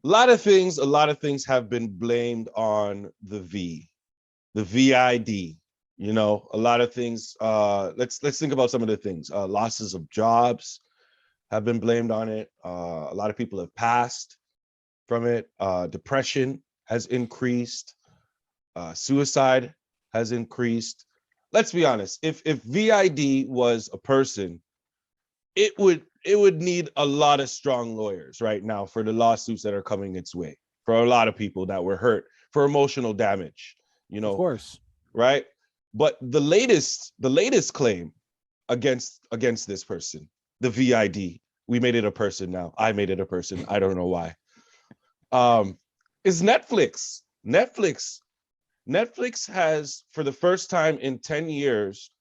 A lot of things have been blamed on the VID. A lot of things. Let's think about some of the things. Losses of jobs have been blamed on it. A lot of people have passed from it. Depression has increased. Suicide has increased. Let's be honest. If VID was a person, it would need a lot of strong lawyers right now for the lawsuits that are coming its way, for a lot of people that were hurt, for emotional damage. Of course. Right? But the latest claim against this person, the VID, we made it a person now. I made it a person. I don't know why. Is Netflix. Netflix has, for the first time in 10 years,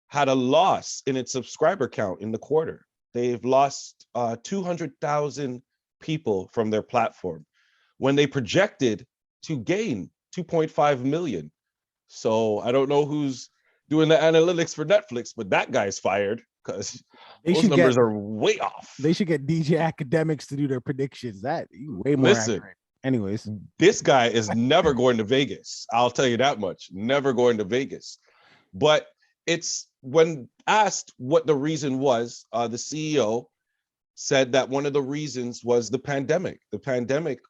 had a loss in its subscriber count in the quarter. They've lost 200,000 people from their platform when they projected to gain 2.5 million. So I don't know who's doing the analytics for Netflix, but that guy's fired because those numbers are way off. They should get DJ Academics to do their predictions. That way more accurate. Anyways, this guy is never going to Vegas. I'll tell you that much. Never going to Vegas. But it's when asked what the reason was, the CEO said that one of the reasons was the pandemic. The pandemic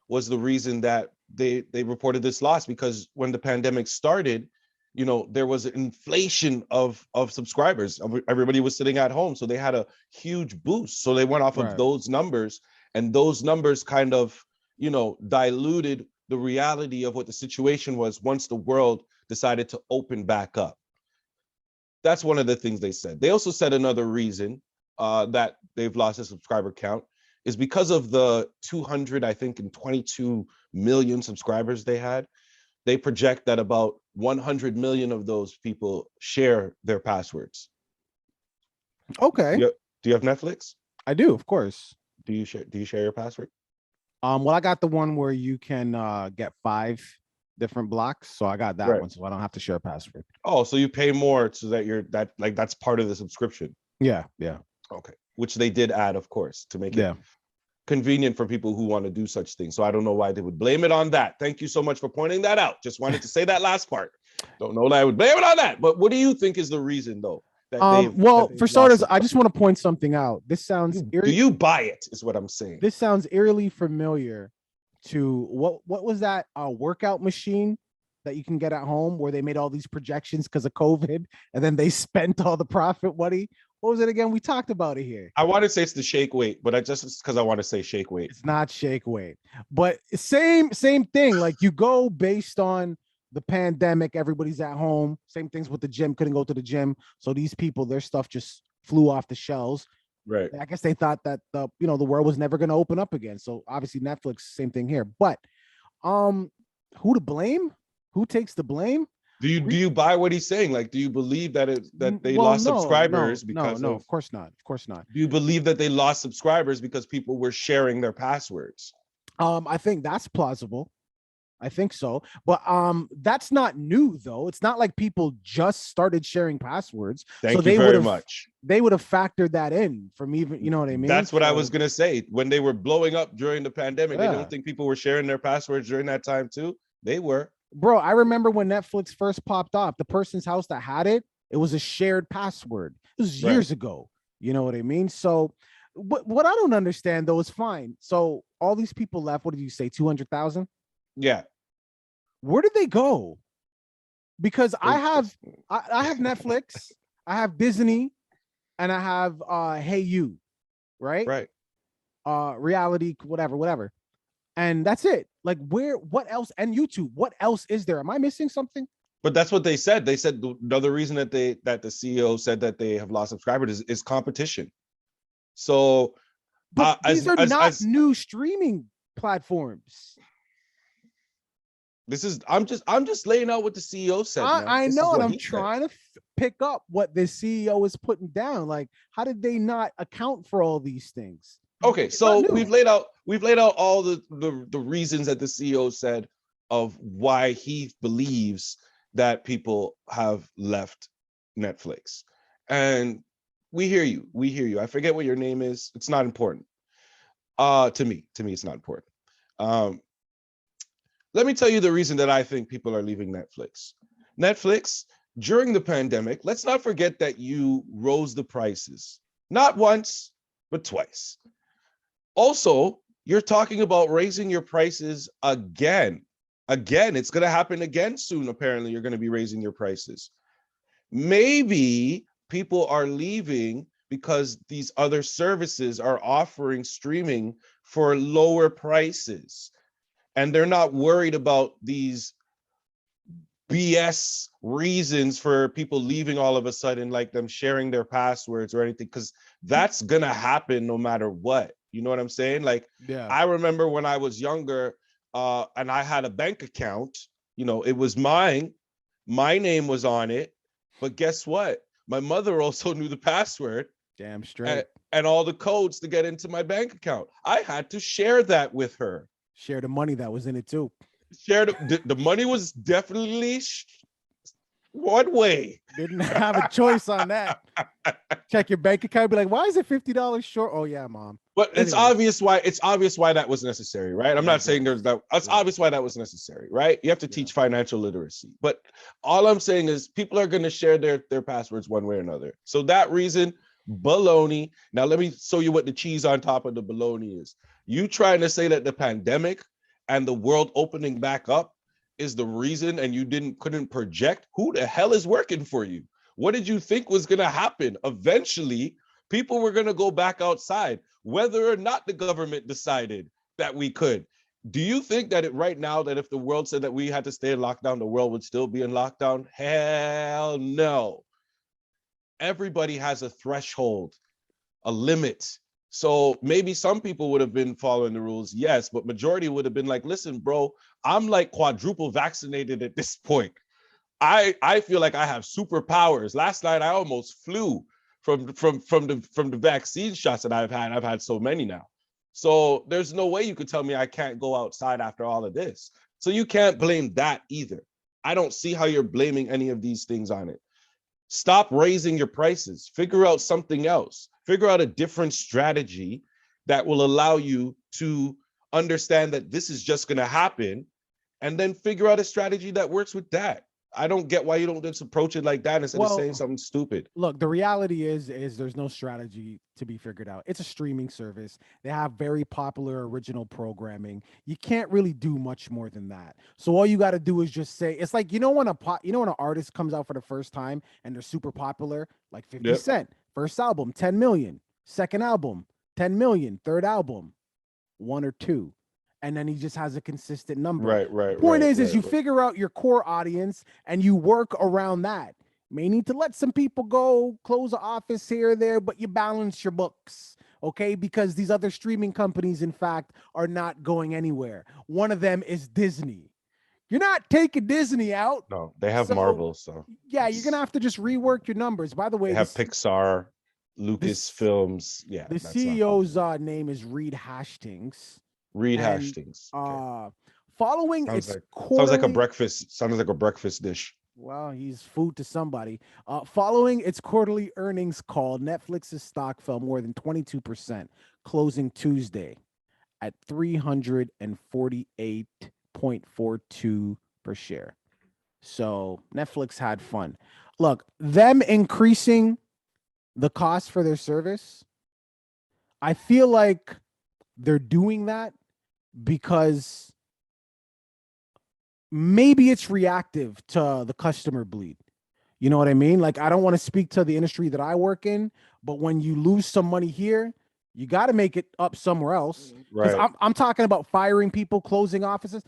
was the reason that they reported this loss, because when the pandemic started, there was an inflation of subscribers. Everybody was sitting at home, so they had a huge boost. So they went off of those numbers, and those numbers kind of, diluted the reality of what the situation was once the world decided to open back up. That's one of the things they said. They also said another reason that they've lost a subscriber count is because of the 222 million subscribers they had. They project that about 100 million of those people share their passwords. Okay. Do you have Netflix? I do, of course. Do you share your password? Well, I got the one where you can get 5 different blocks, so I got that one, so I don't have to share a password. Oh, so you pay more so that that's part of the subscription. Yeah. Okay, which they did add, of course, to make it convenient for people who want to do such things. So I don't know why they would blame it on that. Thank you so much for pointing that out. Just wanted to say that last part. Don't know that I would blame it on that, but what do you think is the reason, though? For starters, I just want to point something out. This sounds do you buy it, is what I'm saying. This sounds eerily familiar to what was that workout machine that you can get at home where they made all these projections because of COVID and then they spent all the profit money. What was it again? We talked about it here. I want to say it's the shake weight, but just because I want to say shake weight. It's not shake weight, but same thing. Like you go based on the pandemic, everybody's at home. Same things with the gym, couldn't go to the gym. So these people, their stuff just flew off the shelves. Right. I guess they thought that the world was never going to open up again. So obviously Netflix, same thing here. But who to blame? Who takes the blame? Do you buy what he's saying? Like, do you believe that they lost subscribers because of course not. Of course not. Do you believe that they lost subscribers because people were sharing their passwords? I think that's plausible. I think so. But that's not new, though. It's not like people just started sharing passwords. Thank you very much. They would have factored that in from even, you know what I mean? That's what I was going to say. When they were blowing up during the pandemic, they don't think people were sharing their passwords during that time too? They were. Bro, I remember when Netflix first popped up, the person's house that had it, it was a shared password. It was years ago. You know what I mean? So what I don't understand, though, is fine. So all these people left, what did you say, 200,000? Yeah. Where did they go? Because I have Netflix, I have Disney, and I have Hey You, right? Right. Reality, whatever. And that's it. Like what else? And YouTube, what else is there? Am I missing something? But that's what they said. They said the other reason that the CEO said that they have lost subscribers is competition. So but these are not new streaming platforms. I'm just laying out what the CEO said. I know, and I'm trying to pick up what the CEO is putting down. Like, how did they not account for all these things? Okay, so we've laid out all the reasons that the CEO said of why he believes that people have left Netflix. And we hear you. I forget what your name is. It's not important. To me it's not important. Um, let me tell you the reason that I think people are leaving Netflix. Netflix, during the pandemic, let's not forget that you rose the prices, not once, but twice. Also, you're talking about raising your prices again. Again, it's going to happen again soon. Apparently, you're going to be raising your prices. Maybe people are leaving because these other services are offering streaming for lower prices. And they're not worried about these BS reasons for people leaving all of a sudden, like them sharing their passwords or anything, because that's going to happen no matter what. You know what I'm saying? Like, Yeah. I remember when I was younger and I had a bank account, it was mine. My name was on it. But guess what? My mother also knew the password. Damn straight. And all the codes to get into my bank account. I had to share that with her. Share the money that was in it too. Share the money was definitely one way. Didn't have a choice on that. Check your bank account, be like, why is it $50 short? Oh yeah, mom. But it's obvious why that was necessary, right? I'm not saying it's obvious why that was necessary, right? You have to teach financial literacy. But all I'm saying is people are going to share their passwords one way or another. So that reason, baloney. Now let me show you what the cheese on top of the baloney is. You trying to say that the pandemic and the world opening back up is the reason and you couldn't project? Who the hell is working for you? What did you think was going to happen? Eventually, people were going to go back outside, whether or not the government decided that we could. Do you think that right now, that if the world said that we had to stay in lockdown, the world would still be in lockdown? Hell no. Everybody has a threshold, a limit. So maybe some people would have been following the rules, yes, but majority would have been like, listen, bro, I'm like quadruple vaccinated at this point. I feel like I have superpowers. Last night I almost flew from the vaccine shots that I've had. I've had so many now. So there's no way you could tell me I can't go outside after all of this. So you can't blame that either. I don't see how you're blaming any of these things on it. Stop raising your prices. Figure out something else. Figure out a different strategy that will allow you to understand that this is just going to happen, and then figure out a strategy that works with that. I don't get why you don't just approach it like that instead of saying something stupid. Look, the reality is there's no strategy to be figured out. It's a streaming service. They have very popular original programming. You can't really do much more than that. So all you got to do is just say, it's like, when an artist comes out for the first time and they're super popular, like 50 Cent, first album, 10 million, second album, 10 million, third album, 1 or 2. And then he just has a consistent number. Right. Point is you figure out your core audience and you work around that. May need to let some people go, close an office here or there, but you balance your books, okay? Because these other streaming companies, in fact, are not going anywhere. One of them is Disney. You're not taking Disney out. No, they have Marvel, so. Yeah, you're going to have to just rework your numbers. By the way, they have Pixar, Lucasfilms. Yeah. The CEO's name is Reed Hastings. Reed Hastings. Following sounds like a breakfast dish. Well, he's food to somebody. Following its quarterly earnings call, Netflix's stock fell more than 22%, closing Tuesday at $348.42 per share. So Netflix had fun. Look, them increasing the cost for their service, I feel like they're doing that because maybe it's reactive to the customer bleed. You know what I mean? Like, I don't want to speak to the industry that I work in, but when you lose some money here, you got to make it up somewhere else. Right. I'm talking about firing people, closing offices.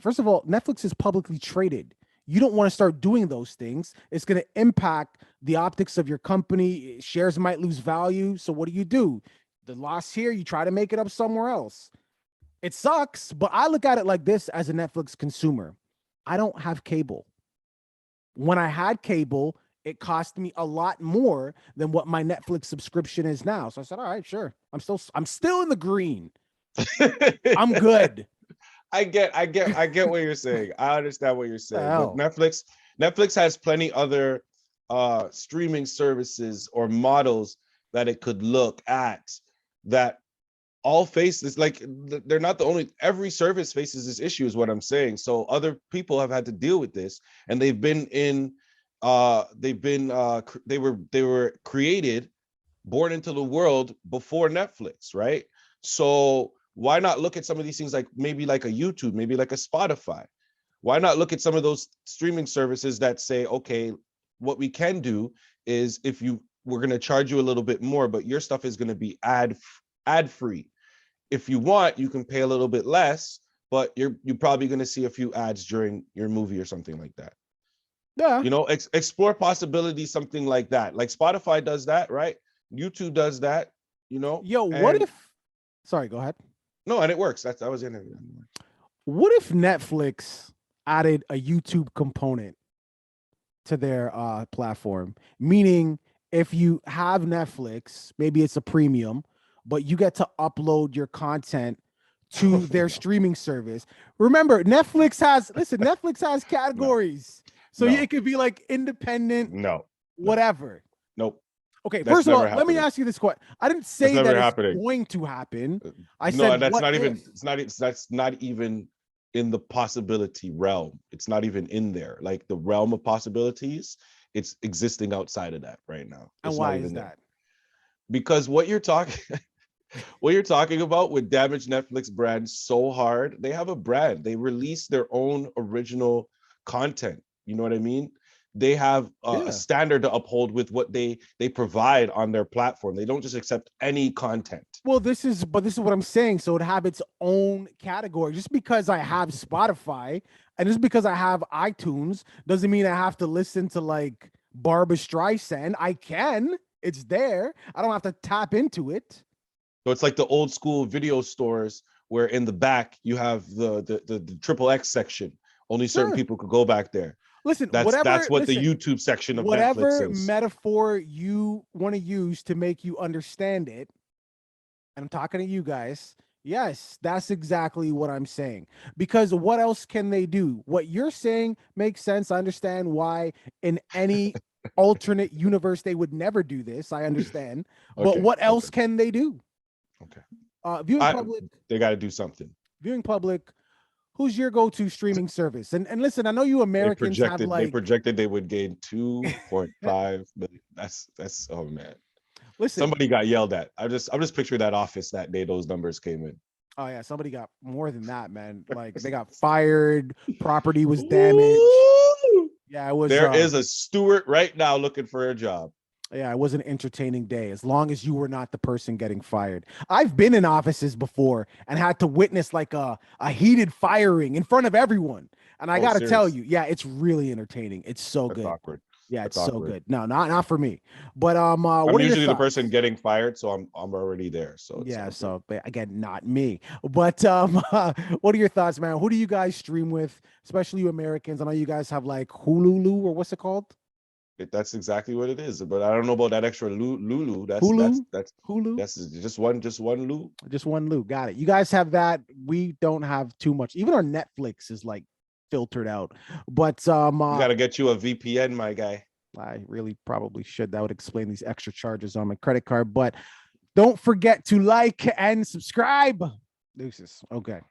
First of all, Netflix is publicly traded. You don't want to start doing those things. It's going to impact the optics of your company. Shares might lose value. So what do? The loss here, you try to make it up somewhere else. It sucks, but I look at it like this as a Netflix consumer. I don't have cable. When I had cable, it cost me a lot more than what my Netflix subscription is now. So I said, all right, sure. I'm still in the green. I'm good. I get what you're saying. I understand what you're saying. But Netflix has plenty other streaming services or models that it could look at that all face this, like they're not the only, every service faces this issue is what I'm saying. So other people have had to deal with this, and they were created, born into the world before Netflix, right? So why not look at some of these things, like maybe like a YouTube, maybe like a Spotify? Why not look at some of those streaming services that say, okay, what we can do is, if you, we're going to charge you a little bit more, but your stuff is going to be ad free. If you want, you can pay a little bit less, but you're probably going to see a few ads during your movie or something like that. Yeah. You know, explore possibilities, something like that. Like Spotify does that, right? YouTube does that, you know. Yo, what if, sorry, go ahead. No, and it works. That was in it. What if Netflix added a YouTube component to their platform? Meaning, if you have Netflix, maybe it's a premium, but you get to upload your content to their streaming service. Remember, Netflix has categories. So it could be like independent, whatever. Nope. Okay, first of all, let me ask you this question. I didn't say that it's going to happen. I said that's not even, that's not even in the possibility realm. It's not even in there. Like the realm of possibilities, it's existing outside of that right now. And why is that? Because what you're talking about would damage Netflix brand so hard. They have a brand. They release their own original content. You know what I mean? They have a standard to uphold with what they provide on their platform. They don't just accept any content. Well, this is what I'm saying. So it have its own category. Just because I have Spotify and just because I have iTunes doesn't mean I have to listen to like Barbra Streisand. I can. It's there. I don't have to tap into it. So it's like the old school video stores where in the back you have the triple X section. Only certain people could go back there. Listen, that's what the YouTube section of Netflix is. Metaphor you want to use to make you understand it, and I'm talking to you guys. Yes, that's exactly what I'm saying. Because what else can they do? What you're saying makes sense. I understand why in any alternate universe they would never do this. I understand. But what else can they do? Okay. Viewing public. They got to do something. Viewing public. Who's your go-to streaming service? And listen, I know you Americans have like... They projected they would gain 2.5 million. That's oh man. Listen, somebody got yelled at. I'm just picturing that office that day those numbers came in. Oh yeah, somebody got more than that, man. Like they got fired, property was damaged. Yeah, it was. There is a steward right now looking for a job. Yeah, it was an entertaining day, as long as you were not the person getting fired. I've been in offices before and had to witness like a heated firing in front of everyone. And I got to tell you, yeah, it's really entertaining. It's so good. Awkward. Yeah, it's so good. No, not for me. But I'm usually the person getting fired, so I'm already there. So yeah, so again, not me. But what are your thoughts, man? Who do you guys stream with, especially you Americans? I know you guys have like Hulu or what's it called? That's exactly what it is, but I don't know about that extra Lulu. That's Hulu. That's Hulu. That's just one Lu. Just one Lu. Got it. You guys have that. We don't have too much. Even our Netflix is like filtered out. But you gotta get you a VPN, my guy. I really probably should. That would explain these extra charges on my credit card. But don't forget to like and subscribe. Deuces. Okay.